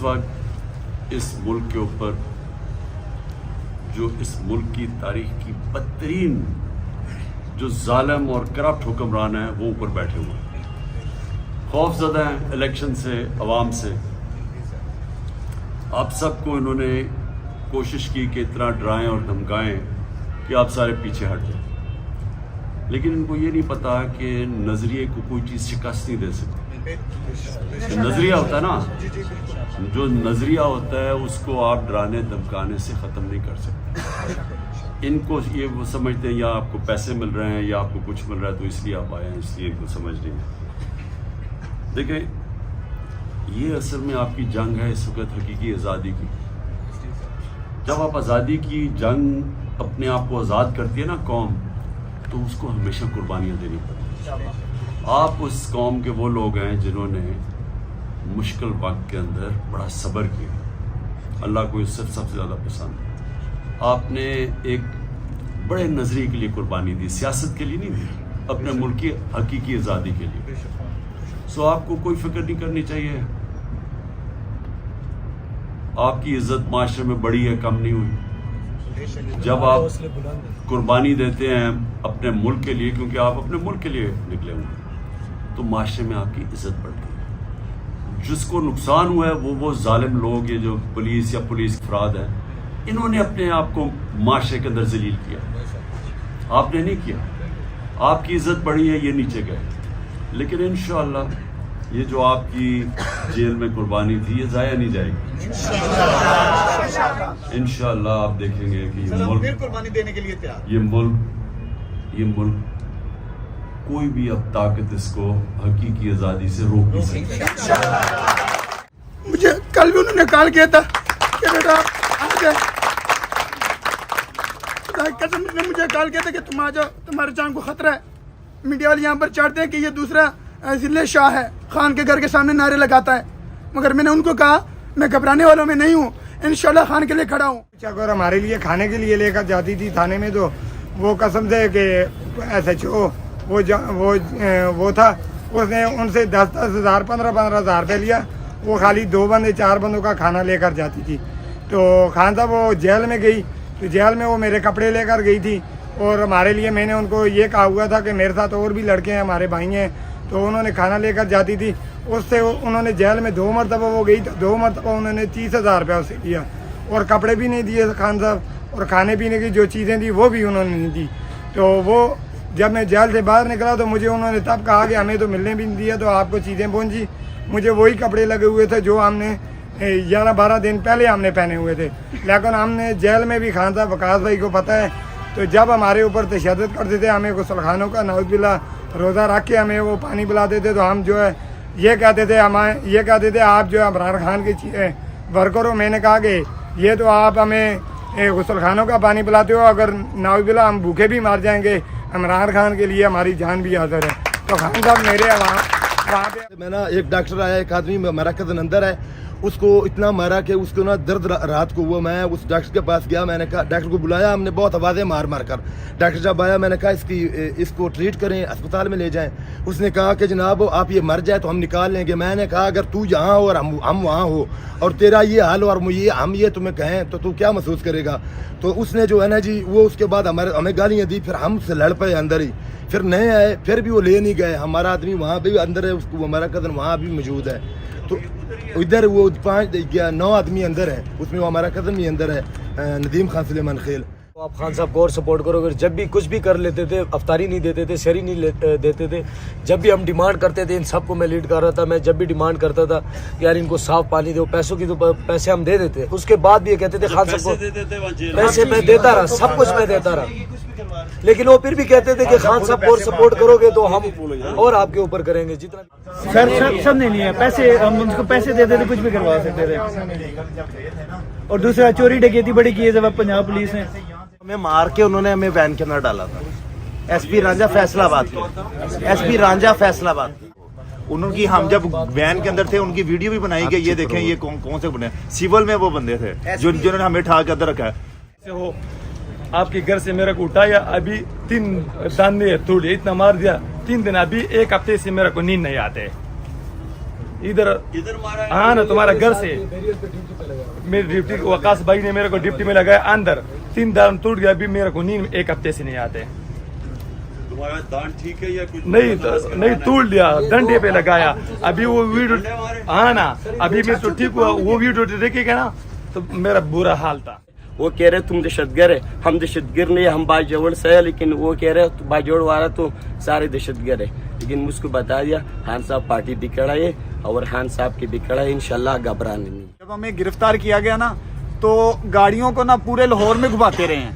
वक्त इस मुल्क के ऊपर जो इस मुल्क की तारीख की बदतरीन जो जालिम और करप्ट हुक्मरान है वो ऊपर बैठे हुए हैं, खौफज़दा हैं इलेक्शन से, अवाम से। आप सबको इन्होंने कोशिश की कि इतना डराएं और धमकाएं कि आप सारे पीछे हट जाएं, लेकिन इनको ये नहीं पता कि नज़रिए को कोई चीज़ शिकस्त नहीं दे सकती। नज़रिया होता है ना, जो नज़रिया होता है उसको आप डराने धमकाने से ख़त्म नहीं कर सकते। इनको ये वो समझते हैं या आपको पैसे मिल रहे हैं या आपको कुछ मिल रहा है तो इसलिए आप आए हैं, इसलिए इनको समझ नहीं है। देखें, ये असल में आपकी जंग है इस वक्त हकीकी आज़ादी की। जब आप आज़ादी की जंग अपने आप को आज़ाद करती है ना कौम, तो उसको हमेशा कुर्बानियाँ देनी पड़ती हैं। आप उस कौम के वो लोग हैं जिन्होंने मुश्किल वक्त के अंदर बड़ा सब्र किया। अल्लाह को इज्जत सबसे ज़्यादा पसंद है। आपने एक बड़े नज़रिए के लिए कुर्बानी दी, सियासत के लिए नहीं दी, अपने मुल्क की हकीकी आज़ादी के लिए। सो आपको कोई फिक्र नहीं करनी चाहिए। आपकी इज्जत माशरे में बड़ी है, कम नहीं हुई। जब आप कुर्बानी देते हैं अपने मुल्क के लिए, क्योंकि आप अपने मुल्क के लिए निकले हुए, तो माशरे में आपकी इज्जत बढ़ती है। जिसको नुकसान हुआ है वो जालिम लोग, ये जो पुलिस या पुलिस अफराद हैं, इन्होंने अपने आप को माशरे के अंदर जलील किया। आपने नहीं किया, आपकी इज्जत बढ़ी है, ये नीचे गए। लेकिन इंशाअल्लाह ये जो आपकी जेल में कुर्बानी थी ये ज़ाया नहीं जाएगी। इंशाअल्लाह आप देखेंगे कि ये मुल्क कुर्बानी देने के लिए तैयार। ये मुल्क कोई भी अब ताकत इसको हकीकी आज़ादी से रोक नहीं सकती। मुझे कल भी उन्होंने कॉल किया था कि बेटा आ जाए, कसम ने मुझे कॉल किया था कि तुम आ जाओ, तुम्हारे जान को खतरा है। मीडिया वाले यहाँ पर चढ़ते हैं कि ये दूसरा जिले शाह है, खान के घर के सामने नारे लगाता है, मगर मैंने उनको कहा मैं घबराने वालों में नहीं हूँ, इंशाल्लाह खान के लिए खड़ा हूँ। अगर हमारे लिए खाने के लिए लेकर जाती थी थाने में, तो वो कसम से कि SHO वो था, उसने उनसे 10-10 हज़ार 15-15 हज़ार रुपये लिया। वो खाली 2 बंदे 4 बंदों का खाना लेकर जाती थी। तो खान साहब वो जेल में गई, तो जेल में वो मेरे कपड़े लेकर गई थी, और हमारे लिए मैंने उनको ये कहा हुआ था कि मेरे साथ और भी लड़के हैं, हमारे भाई हैं, तो उन्होंने खाना लेकर जाती थी। उससे उन्होंने जेल में 2 मरतबा वो गई, तो 2 मरतबा उन्होंने 30 हज़ार रुपया उससे लिया, और कपड़े भी नहीं दिए खान साहब, और खाने पीने की जो चीज़ें थी वो भी उन्होंने नहीं दी। तो वो जब मैं जेल से बाहर निकला तो मुझे उन्होंने तब कहा कि हमें तो मिलने भी नहीं दिया, तो आपको चीज़ें पहुंची। मुझे वही कपड़े लगे हुए थे जो हमने 11-12 दिन पहले हमने पहने हुए थे। लेकिन हमने जेल में भी खान साहब वकास भाई को पता है, तो जब हमारे ऊपर तशद्दुद करते थे, हमें गुसलखानों का नाउज़ुबिल्लाह रोज़ा रख के हमें वो पानी पिलाते थे, तो हम जो है ये कहते थे आप जो है इमरान खान के वर्कर हो। मैंने कहा कि ये तो आप हमें गुसलखानों का पानी पिलाते हो, अगर नाउज़ुबिल्लाह हम भूखे भी मर जाएंगे, इमरान खान के लिए हमारी जान भी हाज़िर है। तो खान साहब मेरे वहाँ पे मैं ना, एक डॉक्टर आया, एक आदमी मेरा कज़न अंदर है, उसको इतना मारा कि उसको ना दर्द रात को हुआ। मैं उस डॉक्टर के पास गया, मैंने कहा, डॉक्टर को बुलाया, हमने बहुत आवाज़ें मार मार कर। डॉक्टर जब आया मैंने कहा इसको ट्रीट करें, अस्पताल में ले जाएं। उसने कहा कि जनाब आप ये मर जाए तो हम निकाल लेंगे। मैंने कहा अगर तू यहाँ हो और हम वहाँ हो और तेरा ये हाल और हम ये तुम्हें कहें तो तू क्या महसूस करेगा। तो उसने जो है ना जी, वो उसके बाद हमें गालियाँ दी, फिर हमसे लड़ पाए अंदर ही, फिर नए आए, फिर भी वो ले नहीं गए। हमारा आदमी वहाँ भी अंदर है, उसको हमारा कज़न वहाँ भी मौजूद है। तो इधर वो 9 आदमी अंदर है, उसमें वो हमारा कज़न भी अंदर है, नदीम खान सुलेमान खेल। आप खान साहब को और सपोर्ट करोगे। जब भी कुछ भी कर लेते थे, अफ्तारी नहीं देते थे, शहरी नहीं देते थे, जब भी हम डिमांड करते थे, इन सबको मैं लीड कर रहा था। मैं जब भी डिमांड करता था कि यार इनको साफ पानी दो, पैसों की तो पैसे हम दे देते, उसके बाद भी ये कहते थे खान साहब को पैसे मैं देता रहा, सब कुछ मैं देता रहा, लेकिन वो फिर भी कहते थे कि खान साहब को और सपोर्ट करोगे तो हम और आपके ऊपर करेंगे जितना। सर सब नहीं लिए पैसे, हम उनको पैसे देते थे, कुछ भी करवा सकते थे। और दूसरा चोरी डकैती बड़ी की है पंजाब पुलिस ने, हमें मार के उन्होंने हमें वैन के अंदर डाला था। SP रांझा फैसलाबाद उनकी, हम जब वैन के अंदर थे उनकी वीडियो भी बनाई गई। ये देखें ये कौन से बने, सिविल में वो बंदे थे जिन्होंने हमें ठा के अंदर रखा है। हो आपके घर से मेरा को उठाया, अभी 3 दाने तोड़े, इतना मार दिया 3 दिन, अभी 1 हफ्ते से मेरा को नींद नहीं आते। इधर हाँ ना तुम्हारा घर से मेरे डिप्टी वकास भाई ने मेरे को डिप्टी में लगाया अंदर 3 दांत टूट गया अभी मेरे को नींद 1 हफ्ते से नहीं आते तुम्हारा दांत ठीक है या कुछ नहीं टूट दिया डंडे पे लगाया अभी वो वीडियो हाँ ना अभी मैं तो ठीक हुआ वो वीडियो देखेगा ना तो मेरा बुरा हाल था वो कह रहे तुम दहशतगर है हम दहशतगर नहीं हम बाजोड़ से है लेकिन वो कह रहे बाजोड़ वाला तो सारे दहशतगर है लेकिन मुझको बता दिया खान साहब पार्टी भी खड़ा है और खान साहब की भी खड़ा है इंशाल्लाह घबराने नहीं। जब हमें गिरफ्तार किया गया ना तो गाड़ियों को ना पूरे लाहौर में घुमाते रहे हैं,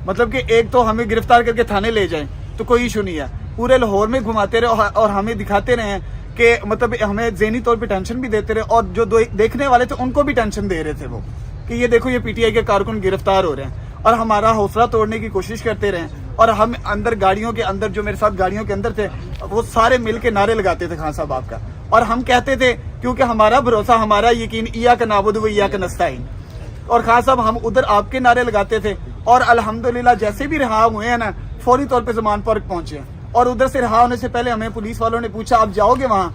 मतलब कि एक तो हमें गिरफ्तार करके थाने ले जाएं तो कोई इशू नहीं है, पूरे लाहौर में घुमाते रहे और हमें दिखाते रहे हैं कि मतलब हमें ज़हनी तौर पे टेंशन भी देते रहे और जो देखने वाले थे उनको भी टेंशन दे रहे थे वो कि ये देखो ये पीटीआई के कारकुन गिरफ्तार हो रहे हैं और हमारा हौसला तोड़ने की कोशिश करते रहे और हम अंदर गाड़ियों के अंदर जो मेरे साथ गाड़ियों के अंदर थे वो सारे मिल के नारे लगाते थे खान साहब आपका और हम कहते थे क्योंकि हमारा भरोसा हमारा यकीन इया का नाबुद व इया का नस्ताइन और खान साहब हम उधर आपके नारे लगाते थे और अल्हम्दुलिल्लाह जैसे भी रिहा हुए हैं ना फौरी तौर पे ज़मान पार्क पहुंचे और उधर से रिहा होने से पहले हमें पुलिस वालों ने पूछा आप जाओगे वहाँ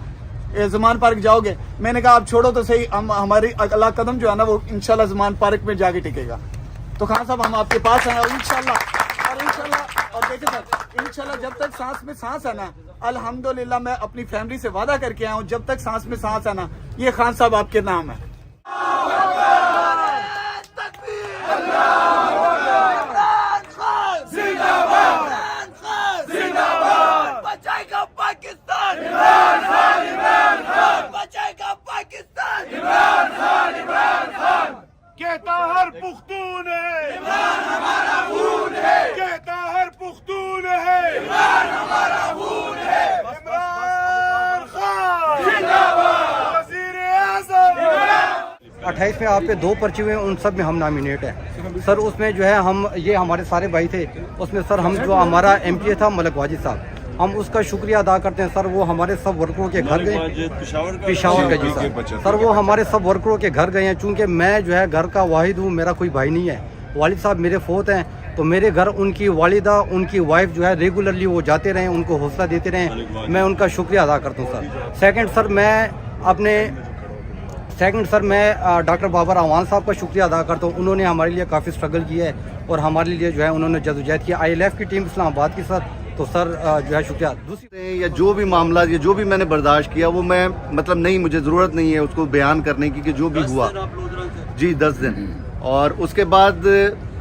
ज़मान पार्क जाओगे, मैंने कहा आप छोड़ो तो सही, हम हमारी अगला कदम जो है ना वो इंशाल्लाह ज़मान पार्क में जाके टिकेगा। तो खान साहब हम आपके पास हैं और इंशाल्लाह और देखे सर इंशाल्लाह जब तक सांस में सांस है ना अल्हम्दुलिल्लाह मैं अपनी फैमिली से वादा करके आया हूँ जब तक सांस में सांस है ना ये खान साहब आपके नाम है। कहता हर पुख्तून है इमरान हमारा खून है, कहता हर पुख्तून है इमरान हमारा खून है, इमरान खान जिंदाबाद वज़ीर आज़म। 28 में आप पे 2 पर्चे हुए उन सब में हम नॉमिनेट हैं सर। उसमें जो है हम ये हमारे सारे भाई थे उसमें सर हम जो हमारा एमपीए था मलिक वाजिद साहब हम उसका शुक्रिया अदा करते हैं सर। वो हमारे सब वर्करों के घर गए पेशावर का जी सर वो हमारे सब वर्करों के घर गए हैं चूँकि मैं जो है घर का वाहिद हूँ, मेरा कोई भाई नहीं है। वालिद साहब मेरे फोत हैं तो मेरे घर उनकी वालिदा उनकी वाइफ जो है रेगुलरली वो जाते रहे उनको हौसला देते रहे, मैं उनका शुक्रिया अदा करता हूँ सर। सेकंड सर मैं डॉक्टर बाबर अवान साहब का शुक्रिया अदा करता हूँ, उन्होंने हमारे लिए काफ़ी स्ट्रगल किया है और हमारे लिए जो है उन्होंने जदोजहद किया। ILF की टीम इस्लामाबाद की सर तो सर जो है शुक्रिया। दूसरी या जो भी मामला या जो भी मैंने बर्दाश्त किया वो मैं मतलब नहीं मुझे ज़रूरत नहीं है उसको बयान करने की कि जो भी हुआ जी 10 दिन और उसके बाद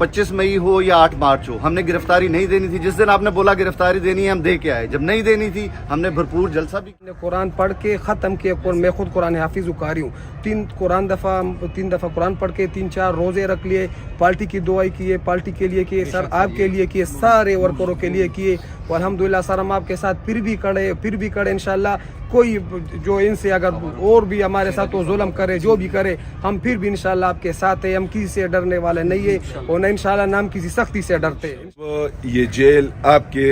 25 मई हो या 8 मार्च हो हमने गिरफ्तारी नहीं देनी थी। जिस दिन आपने बोला गिरफ्तारी देनी है हम दे के आए, जब नहीं देनी थी हमने भरपूर जलसा भी कुरान पढ़ के ख़त्म किया। मैं खुद कुरान हाफिज कारी हूँ, 3 दफ़ा कुरान पढ़ के 3-4 रोज़े रख लिए, पार्टी की दुआई किए, पार्टी के लिए किए सर, आपके लिए किए, सारे वर्करों के लिए किए और अल्हम्दुलिल्लाह सर हम आपके साथ फिर भी खड़े इंशाल्लाह। कोई जो इनसे अगर और भी हमारे साथ वो जुल्म करे जो भी करे हम फिर भी इंशाल्लाह आपके साथ है, हम किसी से डरने वाले नहीं है और न इंशाल्लाह नाम किसी सख्ती से डरते हैं। ये जेल आपके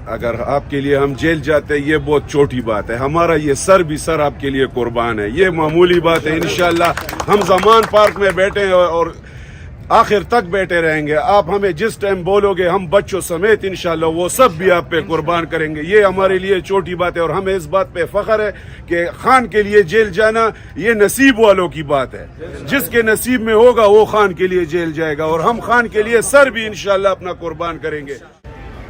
अगर आपके लिए हम जेल जाते हैं ये बहुत छोटी बात है, हमारा ये सर आपके लिए कुर्बान है, ये मामूली बात है। इंशाल्लाह हम ज़मान पार्क में बैठे हैं और आखिर तक बैठे रहेंगे। आप हमें जिस टाइम बोलोगे हम बच्चों समेत इंशाल्लाह वो सब भी आप पे कुर्बान करेंगे। ये हमारे लिए छोटी बात है और हमें इस बात पे फख्र है कि खान के लिए जेल जाना ये नसीब वालों की बात है, जिसके नसीब में होगा वो खान के लिए जेल जाएगा और हम खान के लिए सर भी इंशाल्लाह अपना कुर्बान करेंगे।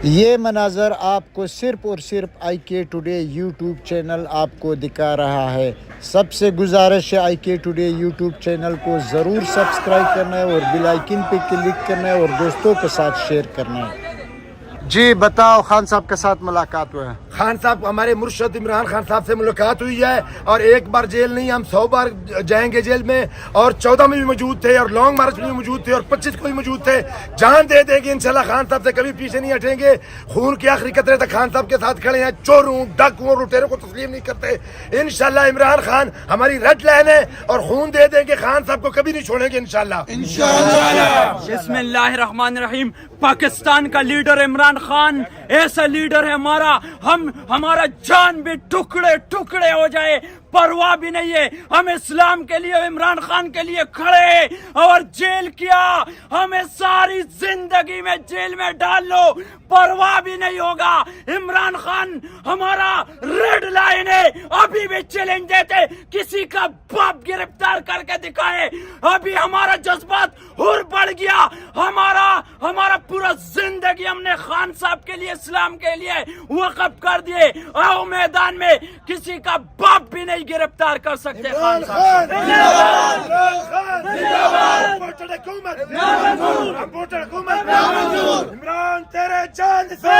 ये मनाजर आपको सिर्फ और सिर्फ IK टुडे यूट्यूब चैनल आपको दिखा रहा है। सबसे गुजारिश है IK टुडे यूट्यूब चैनल को ज़रूर सब्सक्राइब करना है और बेल आइकन पे क्लिक करना है और दोस्तों के साथ शेयर करना है। जी बताओ खान साहब के साथ मुलाकात हुआ है? खान साहब हमारे मुर्शद इमरान खान साहब से मुलाकात हुई है और एक बार जेल नहीं हम 100 बार जाएंगे जेल में और 14 में भी मौजूद थे और लॉन्ग मार्च में भी मौजूद थे और 25 को भी मौजूद थे। जान दे देंगे इंशाल्लाह, खान साहब से कभी पीछे नहीं हटेंगे। खून की आखिरी कतरे तक खान साहब के साथ खड़े हैं। चोरों डाकुओं और लुटेरों को तस्लीम नहीं करते। इंशाल्लाह इमरान खान हमारी रेड लाइन है और खून दे देंगे, खान साहब को कभी नहीं छोड़ेंगे इंशाल्लाह। बिस्मिल्लाहिर्रहमानिर्रहीम। पाकिस्तान का लीडर इमरान इमरान खान ऐसा लीडर है हमारा, हमारा जान भी टुकड़े टुकड़े हो जाए परवाह भी नहीं है, हम इस्लाम के लिए इमरान खान के लिए खड़े। और जेल किया हमें सारी जिंदगी में जेल में डाल लो, परवाह भी नहीं होगा। इमरान खान हमारा रेड लाइन है, अभी भी चैलेंज देते किसी का बाप गिरफ्तार करके दिखाए। अभी हमारा जज्बात हुर बढ़ गया, हमारा पूरा जिंदगी हमने खान साहब के लिए इस्लाम के लिए वक़्फ़ कर दिए। आओ मैदान में, किसी का बाप भी नहीं गिरफ्तार कर सकते खान साहब। इमरान तेरे चांद से